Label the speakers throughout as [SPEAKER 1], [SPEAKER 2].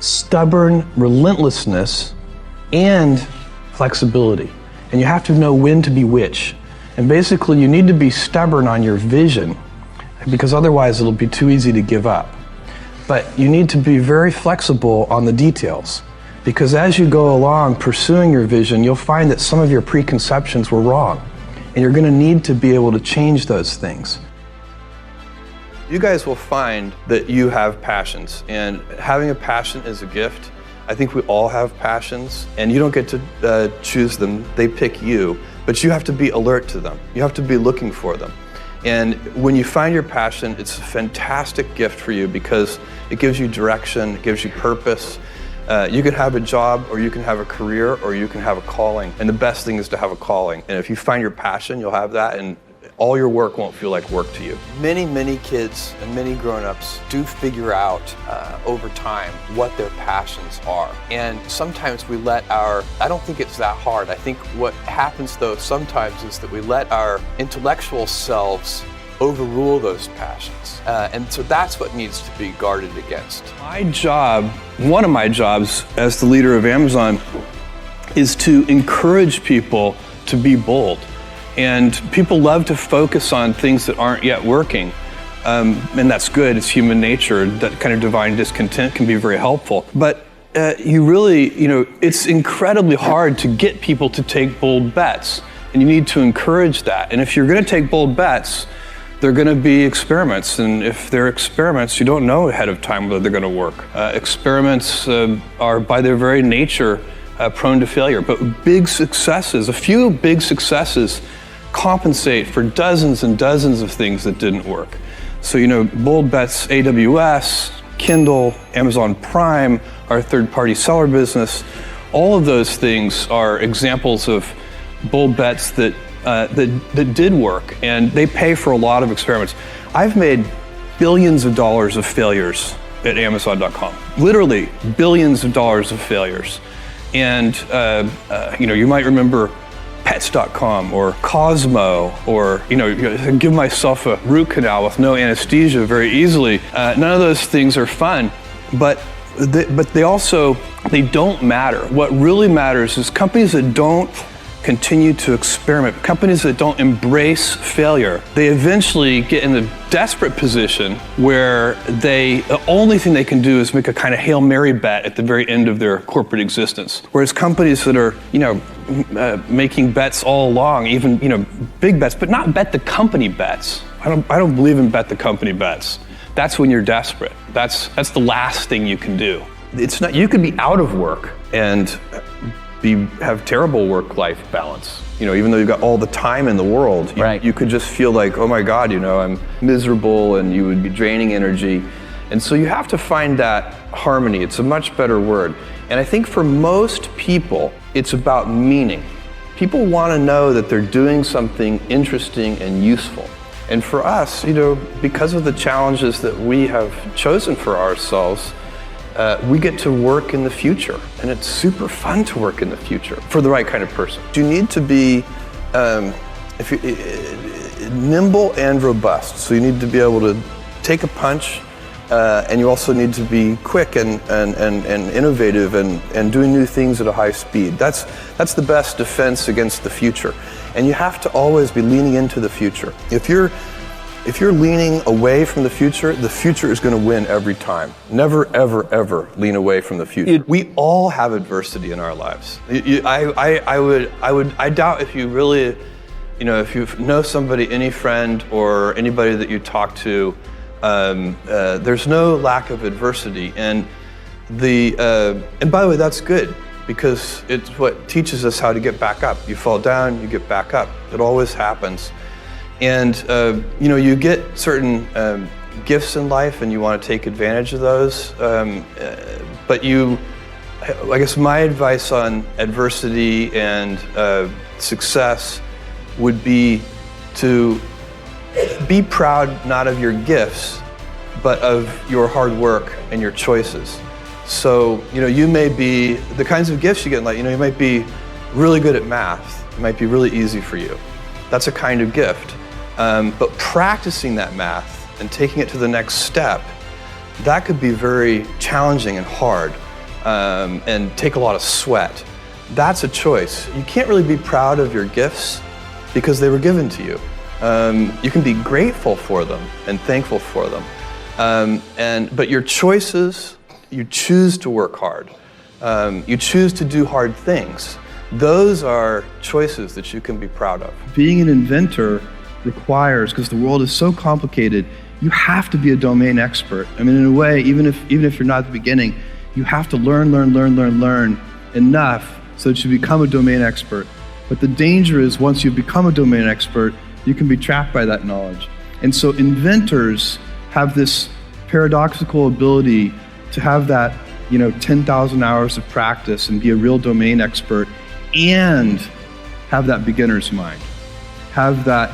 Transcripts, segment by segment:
[SPEAKER 1] stubborn relentlessness and flexibility. And you have to know when to be which. And basically you need to be stubborn on your vision, because otherwise it'll be too easy to give up. But you need to be very flexible on the details, because as you go along pursuing your vision, you'll find that some of your preconceptions were wrong, and you're going to need to be able to change those things. You guys will find that you have passions, and having a passion is a gift. I think we all have passions, and you don't get to choose them, they pick you, but you have to be alert to them. You have to be looking for them. And when you find your passion, it's a fantastic gift for you because it gives you direction, it gives you purpose. You can have a job, or you can have a career, or you can have a calling. And the best thing is to have a calling. And if you find your passion, you'll have that, and all your work won't feel like work to you. Many kids and many grown-ups do figure out over time what their passions are. And sometimes we let I don't think it's that hard. I think what happens though sometimes is that we let our intellectual selves overrule those passions. And so that's what needs to be guarded against. My job, one of my jobs as the leader of Amazon, is to encourage people to be bold. And people love to focus on things that aren't yet working. And that's good, it's human nature. That kind of divine discontent can be very helpful. But you really, it's incredibly hard to get people to take bold bets. And you need to encourage that. And if you're going to take bold bets, they're going to be experiments. And if they're experiments, you don't know ahead of time whether they're going to work. Experiments are by their very nature prone to failure. But big successes, a few big successes, compensate for dozens and dozens of things that didn't work. So, bold bets, AWS, Kindle, Amazon Prime, our third-party seller business, all of those things are examples of bold bets that did work, and they pay for a lot of experiments. I've made billions of dollars of failures at Amazon.com, literally billions of dollars of failures. And you might remember Pets.com or Cosmo, or give myself a root canal with no anesthesia very easily. None of those things are fun, but they don't matter. What really matters is companies that don't continue to experiment, companies that don't embrace failure, they eventually get in a desperate position where the only thing they can do is make a kind of Hail Mary bet at the very end of their corporate existence. Whereas companies that are, making bets all along, even, big bets, but not bet the company bets. I don't believe in bet the company bets. That's when you're desperate. That's the last thing you can do. It's not, you can be out of work and have terrible work-life balance. Even though you've got all the time in the world, you could just feel like, oh my God, I'm miserable, and you would be draining energy. And so you have to find that harmony. It's a much better word. And I think for most people, it's about meaning. People want to know that they're doing something interesting and useful. And for us, because of the challenges that we have chosen for ourselves, we get to work in the future, and it's super fun to work in the future for the right kind of person. You need to be nimble and robust. So you need to be able to take a punch, and you also need to be quick and innovative and doing new things at a high speed. That's the best defense against the future. And you have to always be leaning into the future. If you're leaning away from the future is going to win every time. Never, ever, ever lean away from the future. We all have adversity in our lives. I doubt if you really, if you know somebody, any friend or anybody that you talk to, there's no lack of adversity. And by the way, that's good, because it's what teaches us how to get back up. You fall down, you get back up. It always happens. And you get certain gifts in life, and you want to take advantage of those. But I guess my advice on adversity and success would be to be proud not of your gifts, but of your hard work and your choices. So, you may be, the kinds of gifts you get in life, you might be really good at math. It might be really easy for you. That's a kind of gift. But practicing that math and taking it to the next step, that could be very challenging and hard. and take a lot of sweat. That's a choice. You can't really be proud of your gifts because they were given to you. You can be grateful for them and thankful for them. But your choices, you choose to work hard. You choose to do hard things. Those are choices that you can be proud of. Being an inventor requires, because the world is so complicated, you have to be a domain expert. I mean, in a way, even if you're not at the beginning, you have to learn enough so that you become a domain expert. But the danger is once you become a domain expert, you can be trapped by that knowledge. And so inventors have this paradoxical ability to have that 10,000 hours of practice and be a real domain expert and have that beginner's mind. Have that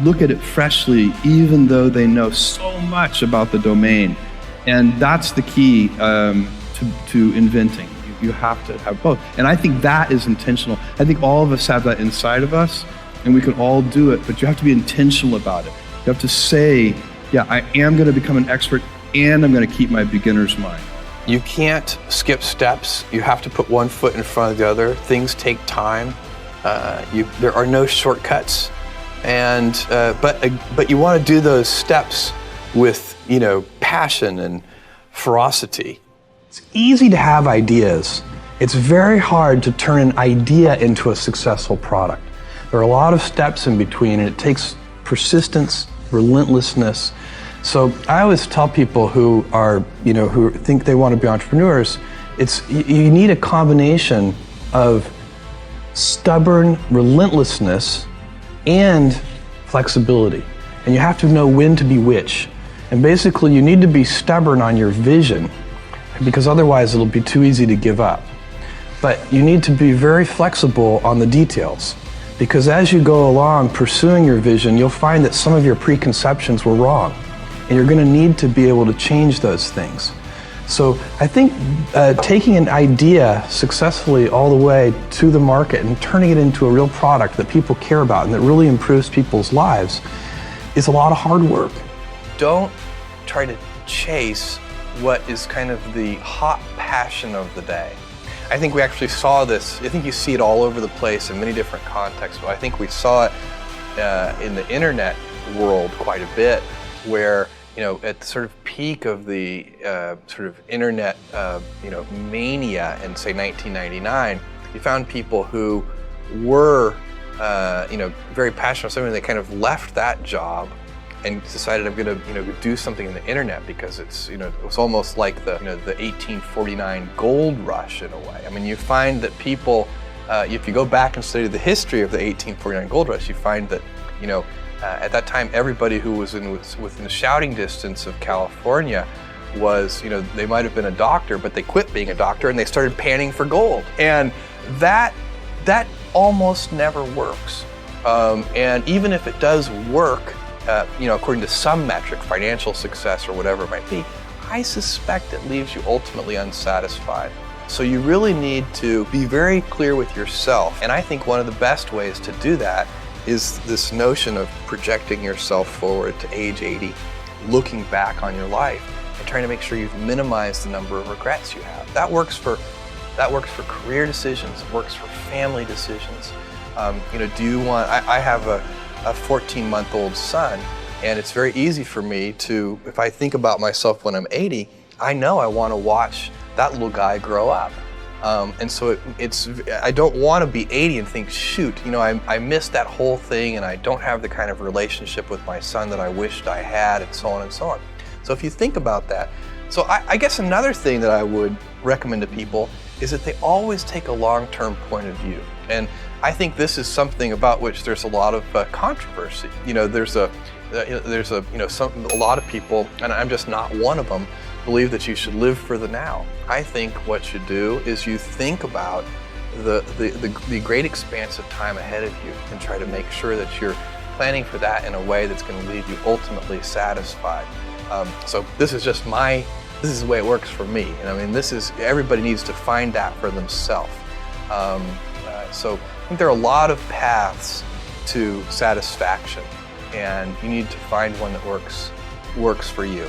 [SPEAKER 1] look at it freshly, even though they know so much about the domain. And that's the key to inventing. You have to have both. And I think that is intentional. I think all of us have that inside of us, and we can all do it, but you have to be intentional about it. You have to say, yeah, I am going to become an expert, and I'm going to keep my beginner's mind. You can't skip steps. You have to put one foot in front of the other. Things take time. There are no shortcuts. But you want to do those steps with, passion and ferocity. It's easy to have ideas. It's very hard to turn an idea into a successful product. There are a lot of steps in between, and it takes persistence, relentlessness. So I always tell people who are, who think they want to be entrepreneurs, you need a combination of stubborn relentlessness and flexibility. And you have to know when to be which. And basically you need to be stubborn on your vision, because otherwise it'll be too easy to give up. But you need to be very flexible on the details, because as you go along pursuing your vision, you'll find that some of your preconceptions were wrong. And you're going to need to be able to change those things. So I think taking an idea successfully all the way to the market and turning it into a real product that people care about and that really improves people's lives is a lot of hard work. Don't try to chase what is kind of the hot passion of the day. I think we actually saw this, I think you see it all over the place in many different contexts, but I think we saw it in the internet world quite a bit, where at the sort of peak of the sort of internet, mania in, say, 1999, you found people who were, very passionate about something. They kind of left that job and decided, I'm going to, do something in the internet, because it's, it was almost like the 1849 gold rush in a way. I mean, you find that people, if you go back and study the history of the 1849 gold rush, you find that, at that time, everybody who was within shouting distance of California was, they might have been a doctor, but they quit being a doctor and they started panning for gold. And that almost never works. And even if it does work, according to some metric, financial success or whatever it might be, I suspect it leaves you ultimately unsatisfied. So you really need to be very clear with yourself. And I think one of the best ways to do that is this notion of projecting yourself forward to age 80, looking back on your life and trying to make sure you've minimized the number of regrets you have. That works for career decisions, it works for family decisions. Do you want, I have a 14-month-old son, and it's very easy for me to, if I think about myself when I'm 80, I know I want to watch that little guy grow up. And so I don't want to be 80 and think, shoot, I missed that whole thing and I don't have the kind of relationship with my son that I wished I had, and so on and so on. So if you think about that, so I guess another thing that I would recommend to people is that they always take a long-term point of view. And I think this is something about which there's a lot of controversy. There's a lot of people, and I'm just not one of them, believe that you should live for the now. I think what you do is you think about the great expanse of time ahead of you and try to make sure that you're planning for that in a way that's going to leave you ultimately satisfied. So this is just this is the way it works for me. And I mean, everybody needs to find that for themselves. So I think there are a lot of paths to satisfaction, and you need to find one that works for you.